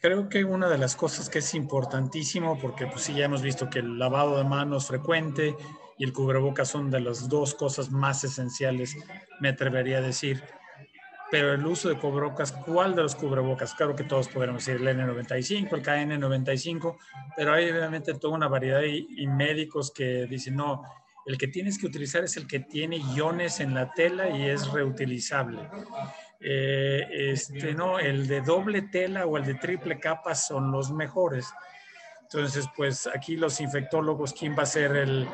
Creo que una de las cosas que es importantísimo, porque pues sí, ya hemos visto que el lavado de manos frecuente y el cubrebocas son de las dos cosas más esenciales, me atrevería a decir. Pero el uso de cubrebocas, ¿cuál de los cubrebocas? Claro que todos podremos decir el N95, el KN95, pero hay obviamente toda una variedad y médicos que dicen, no, el que tienes que utilizar es el que tiene iones en la tela y es reutilizable. No, el de doble tela o el de triple capa son los mejores. Entonces, pues aquí los infectólogos, ¿quién va a ser el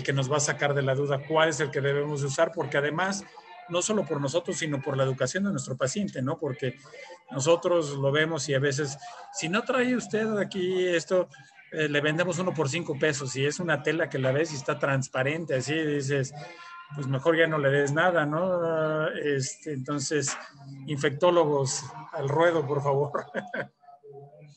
que nos va a sacar de la duda cuál es el que debemos usar? Porque además, no solo por nosotros, sino por la educación de nuestro paciente, ¿no? Porque nosotros lo vemos y a veces, si no trae usted aquí esto, le vendemos uno por 5 pesos y es una tela que la ves y está transparente, así dices, pues mejor ya no le des nada, ¿no? Entonces, infectólogos, al ruedo, por favor.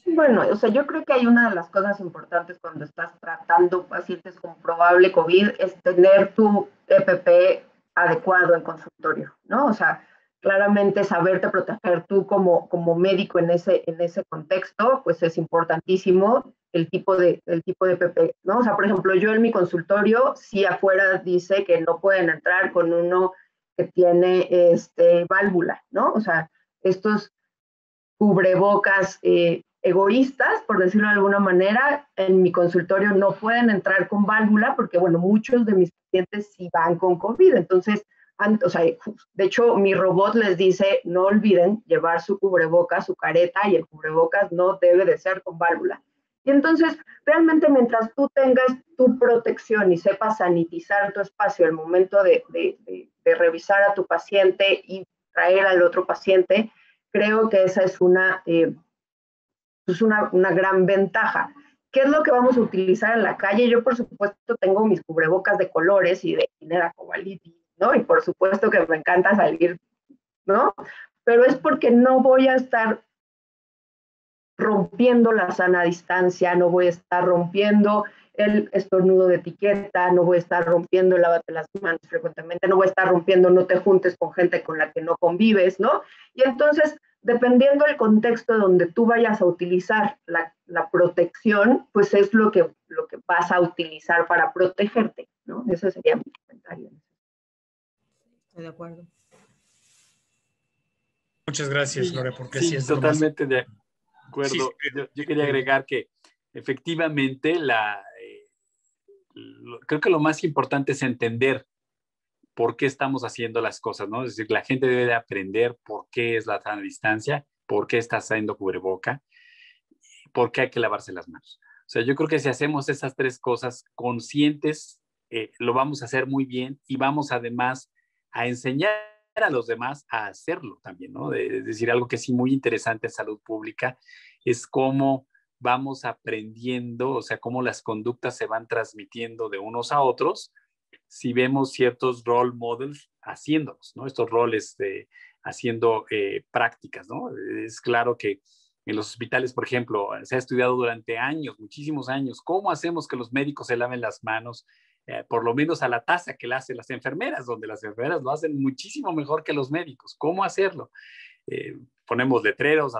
Bueno, o sea, yo creo que hay una de las cosas importantes cuando estás tratando pacientes con probable COVID es tener tu EPP adecuado en consultorio, ¿no? O sea, claramente saberte proteger tú como médico en ese contexto, pues es importantísimo el tipo de EPP, ¿no? O sea, por ejemplo, yo en mi consultorio, sí afuera dice que no pueden entrar con uno que tiene válvula, ¿no? O sea, estos cubrebocas egoístas, por decirlo de alguna manera, en mi consultorio no pueden entrar con válvula porque, bueno, muchos de mis pacientes sí van con COVID. Entonces, o sea, de hecho, mi robot les dice, no olviden llevar su cubrebocas, su careta, y el cubrebocas no debe de ser con válvula. Y entonces, realmente mientras tú tengas tu protección y sepas sanitizar tu espacio al momento de revisar a tu paciente y traer al otro paciente, creo que esa es una gran ventaja. ¿Qué es lo que vamos a utilizar en la calle? Yo, por supuesto, tengo mis cubrebocas de colores y de Inera Cobaliti, ¿no? Y por supuesto que me encanta salir, ¿no? Pero es porque no voy a estar rompiendo la sana distancia, no voy a estar rompiendo el estornudo de etiqueta, no voy a estar rompiendo el lávate las manos frecuentemente, no voy a estar rompiendo no te juntes con gente con la que no convives, ¿no? Y entonces, dependiendo del contexto donde tú vayas a utilizar la protección, pues es lo que vas a utilizar para protegerte, ¿no? Ese sería mi comentario. Estoy de acuerdo. Muchas gracias, Gloria, porque sí es totalmente lo más... de acuerdo. Sí, yo quería agregar que efectivamente creo que lo más importante es entender por qué estamos haciendo las cosas, ¿no? Es decir, la gente debe de aprender por qué es la sana distancia, por qué está haciendo cubreboca, por qué hay que lavarse las manos. O sea, yo creo que si hacemos esas tres cosas conscientes, lo vamos a hacer muy bien y vamos además a enseñar a los demás a hacerlo también, ¿no? Es decir, algo que sí muy interesante en salud pública es cómo vamos aprendiendo, o sea, cómo las conductas se van transmitiendo de unos a otros si vemos ciertos role models haciéndolos, ¿no? Estos roles haciendo prácticas, ¿no? Es claro que en los hospitales, por ejemplo, se ha estudiado durante años, muchísimos años, cómo hacemos que los médicos se laven las manos, por lo menos a la tasa que la hacen las enfermeras, donde las enfermeras lo hacen muchísimo mejor que los médicos. ¿Cómo hacerlo? Ponemos letreros,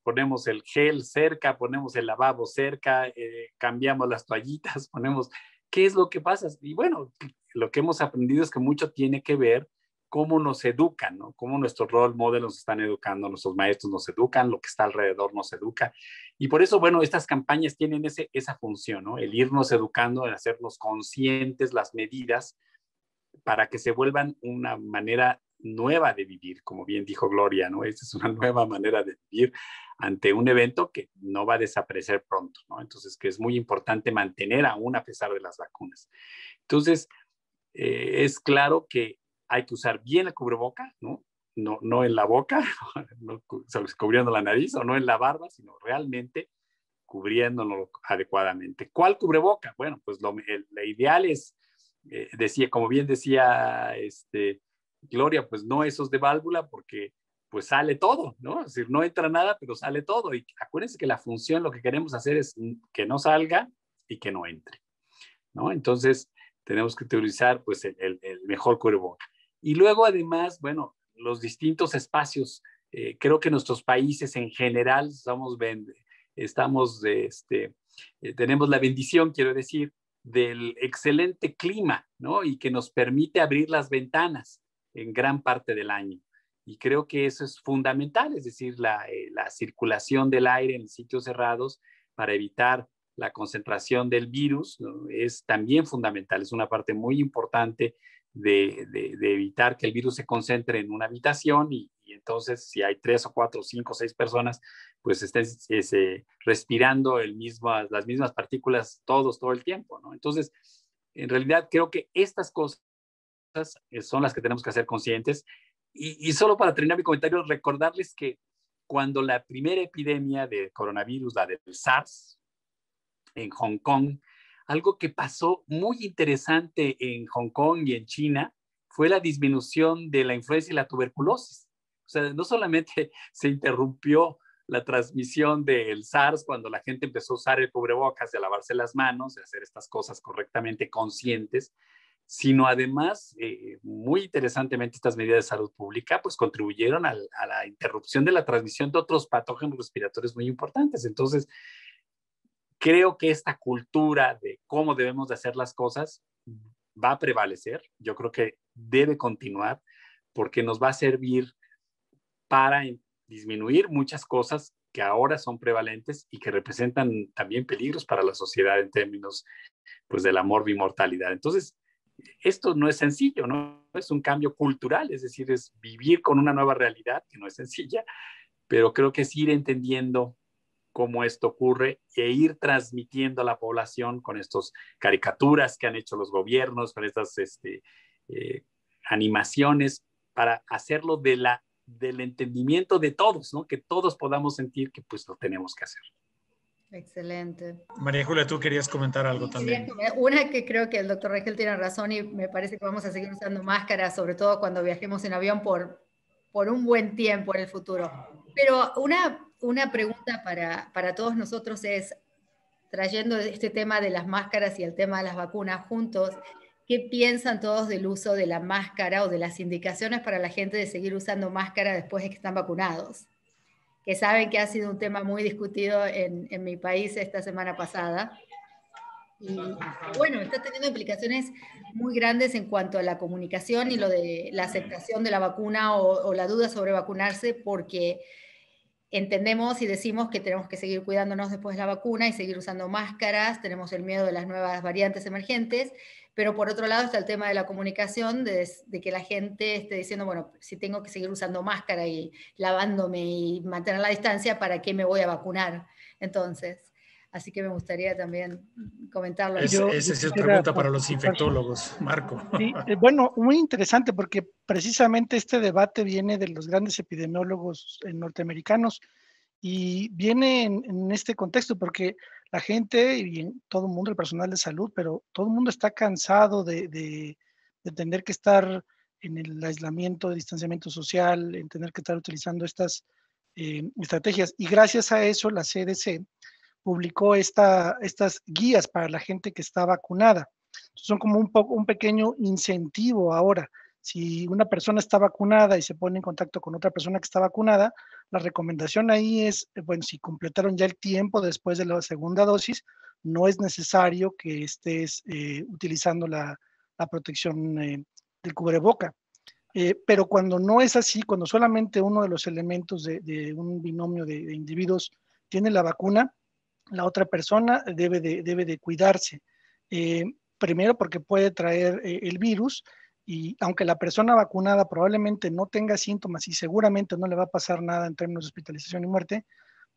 ponemos el gel cerca, ponemos el lavabo cerca, cambiamos las toallitas, ponemos... ¿Qué es lo que pasa? Y bueno, lo que hemos aprendido es que mucho tiene que ver cómo nos educan, ¿no? Cómo nuestros role models nos están educando, nuestros maestros nos educan, lo que está alrededor nos educa. Y por eso, bueno, estas campañas tienen esa función, ¿no? El irnos educando, el hacernos conscientes las medidas para que se vuelvan una manera nueva de vivir, como bien dijo Gloria, ¿no? Esta es una nueva manera de vivir ante un evento que no va a desaparecer pronto, ¿no? Entonces, que es muy importante mantener aún a pesar de las vacunas. Entonces, es claro que hay que usar bien el cubreboca, ¿no? No en la boca, no cubriendo la nariz, o no en la barba, sino realmente cubriéndolo adecuadamente. ¿Cuál cubreboca? Bueno, pues la ideal es, como bien decía Gloria, pues no esos de válvula, porque pues sale todo, ¿no? Es decir, no entra nada, pero sale todo. Y acuérdense que la función, lo que queremos hacer es que no salga y que no entre, ¿no? Entonces, tenemos que utilizar pues el mejor cubreboca. Y luego, además, bueno, los distintos espacios Creo que nuestros países en general tenemos la bendición, quiero decir, del excelente clima, ¿no? Y que nos permite abrir las ventanas en gran parte del año. Y creo que eso es fundamental, es decir, la circulación del aire en sitios cerrados para evitar la concentración del virus, ¿no? Es también fundamental, es una parte muy importante de evitar que el virus se concentre en una habitación y entonces si hay 3 o 4 o 5 o 6 personas, pues estén respirando las mismas partículas todo el tiempo, ¿no? Entonces, en realidad creo que estas cosas son las que tenemos que hacer conscientes. Y solo para terminar mi comentario, recordarles que cuando la primera epidemia de coronavirus, la del SARS, en Hong Kong, algo que pasó muy interesante en Hong Kong y en China fue la disminución de la influenza y la tuberculosis. O sea, no solamente se interrumpió la transmisión del SARS cuando la gente empezó a usar el cubrebocas, de lavarse las manos, de hacer estas cosas correctamente conscientes, sino además, muy interesantemente, estas medidas de salud pública pues contribuyeron a la interrupción de la transmisión de otros patógenos respiratorios muy importantes. Entonces, creo que esta cultura de cómo debemos de hacer las cosas va a prevalecer. Yo creo que debe continuar porque nos va a servir para disminuir muchas cosas que ahora son prevalentes y que representan también peligros para la sociedad en términos pues de la morbimortalidad. Entonces, esto no es sencillo, ¿no? Es un cambio cultural, es decir, es vivir con una nueva realidad que no es sencilla, pero creo que es ir entendiendo cómo esto ocurre e ir transmitiendo a la población con estas caricaturas que han hecho los gobiernos, con estas animaciones, para hacerlo del entendimiento de todos, ¿no? Que todos podamos sentir que pues lo tenemos que hacer. Excelente. María Julia, tú querías comentar algo también. Una que creo que el doctor Regel tiene razón y me parece que vamos a seguir usando máscaras, sobre todo cuando viajemos en avión por un buen tiempo en el futuro. Pero una pregunta para todos nosotros es, trayendo este tema de las máscaras y el tema de las vacunas juntos, ¿qué piensan todos del uso de la máscara o de las indicaciones para la gente de seguir usando máscara después de que están vacunados? Que saben que ha sido un tema muy discutido en mi país esta semana pasada. Y bueno, está teniendo implicaciones muy grandes en cuanto a la comunicación y lo de la aceptación de la vacuna o la duda sobre vacunarse, porque entendemos y decimos que tenemos que seguir cuidándonos después de la vacuna y seguir usando máscaras, tenemos el miedo de las nuevas variantes emergentes, pero por otro lado está el tema de la comunicación, de que la gente esté diciendo, bueno, si tengo que seguir usando máscara y lavándome y mantener la distancia, ¿para qué me voy a vacunar? Entonces, así que me gustaría también comentarlo. Esa es pregunta para los infectólogos, Marco. Sí, bueno, muy interesante porque precisamente este debate viene de los grandes epidemiólogos norteamericanos y viene en este contexto porque la gente y todo el mundo, el personal de salud, pero todo el mundo está cansado de tener que estar en el aislamiento, de distanciamiento social, en tener que estar utilizando estas estrategias. Y gracias a eso la CDC publicó estas guías para la gente que está vacunada. Son como un pequeño incentivo ahora. Si una persona está vacunada y se pone en contacto con otra persona que está vacunada, la recomendación ahí es, bueno, si completaron ya el tiempo después de la segunda dosis, no es necesario que estés utilizando la protección del cubreboca. Pero cuando no es así, cuando solamente uno de los elementos de un binomio de individuos tiene la vacuna, la otra persona debe de cuidarse. Primero porque puede traer el virus y aunque la persona vacunada probablemente no tenga síntomas y seguramente no le va a pasar nada en términos de hospitalización y muerte,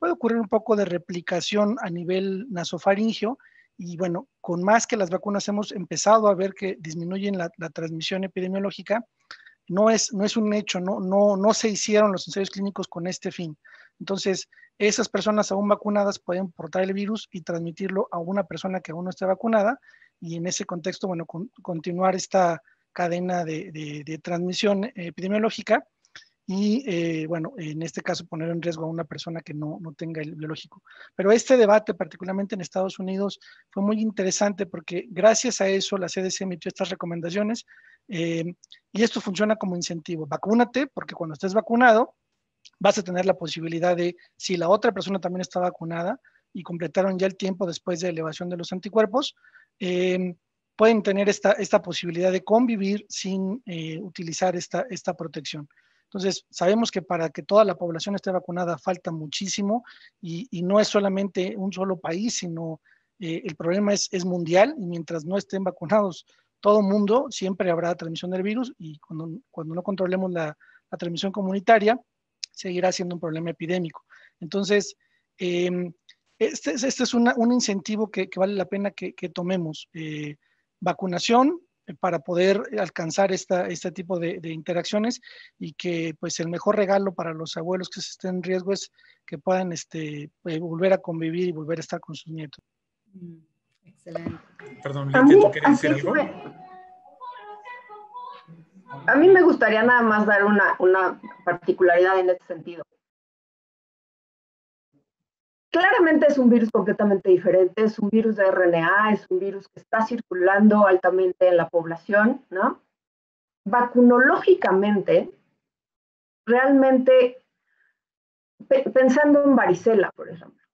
puede ocurrir un poco de replicación a nivel nasofaringeo y bueno, con más que las vacunas hemos empezado a ver que disminuyen la transmisión epidemiológica, no es un hecho, no se hicieron los ensayos clínicos con este fin. Entonces, esas personas aún vacunadas pueden portar el virus y transmitirlo a una persona que aún no esté vacunada y en ese contexto, bueno, continuar esta cadena de transmisión epidemiológica y, bueno, en este caso poner en riesgo a una persona que no tenga el biológico. Pero este debate, particularmente en Estados Unidos, fue muy interesante porque gracias a eso la CDC emitió estas recomendaciones y esto funciona como incentivo. Vacúnate porque cuando estés vacunado vas a tener la posibilidad de, si la otra persona también está vacunada y completaron ya el tiempo después de elevación de los anticuerpos, pueden tener esta posibilidad de convivir sin utilizar esta protección. Entonces, sabemos que para que toda la población esté vacunada falta muchísimo y no es solamente un solo país, sino el problema es mundial, y mientras no estén vacunados todo el mundo, siempre habrá transmisión del virus, y cuando no controlemos la transmisión comunitaria, seguirá siendo un problema epidémico. Entonces, este es un incentivo que vale la pena que tomemos. Vacunación para poder alcanzar este tipo de interacciones, y que pues el mejor regalo para los abuelos que estén en riesgo es que puedan volver a convivir y volver a estar con sus nietos. Excelente. Perdón, Lili, ¿tú querías decir algo? A mí me gustaría nada más dar una particularidad en este sentido. Claramente es un virus completamente diferente, es un virus de RNA, es un virus que está circulando altamente en la población, ¿no? Vacunológicamente, realmente, pensando en varicela, por ejemplo,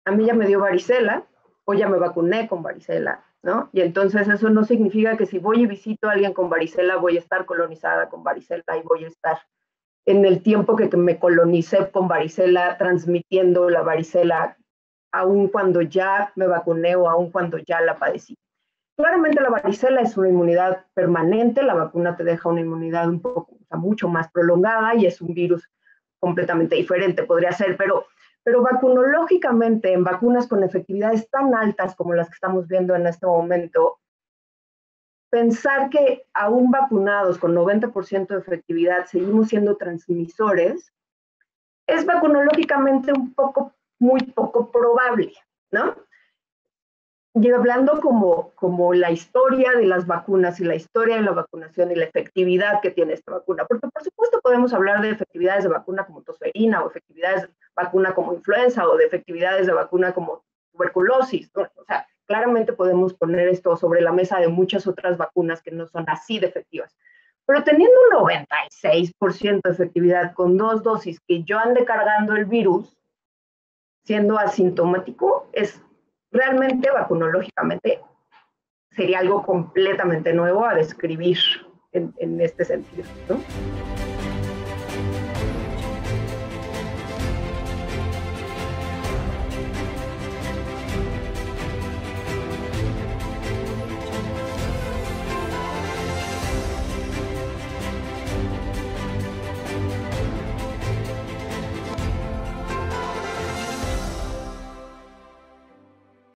a mí ya me dio varicela, o ya me vacuné con varicela, ¿no? Y entonces eso no significa que si voy y visito a alguien con varicela, voy a estar colonizada con varicela y voy a estar en el tiempo que me colonicé con varicela, transmitiendo la varicela, aun cuando ya me vacuné o aun cuando ya la padecí. Claramente la varicela es una inmunidad permanente, la vacuna te deja una inmunidad un poco, o sea, mucho más prolongada, y es un virus completamente diferente, podría ser, pero vacunológicamente, en vacunas con efectividades tan altas como las que estamos viendo en este momento, pensar que aún vacunados con 90% de efectividad seguimos siendo transmisores, es vacunológicamente muy poco probable, ¿no? Y hablando como la historia de las vacunas y la historia de la vacunación y la efectividad que tiene esta vacuna, porque por supuesto podemos hablar de efectividades de vacuna como tosferina, o efectividades de vacuna como influenza, o de efectividades de vacuna como tuberculosis, ¿no? O sea, claramente podemos poner esto sobre la mesa de muchas otras vacunas que no son así de efectivas. Pero teniendo un 96% de efectividad con 2 dosis, que yo ande cargando el virus siendo asintomático, es realmente vacunológicamente sería algo completamente nuevo a describir en este sentido, ¿no?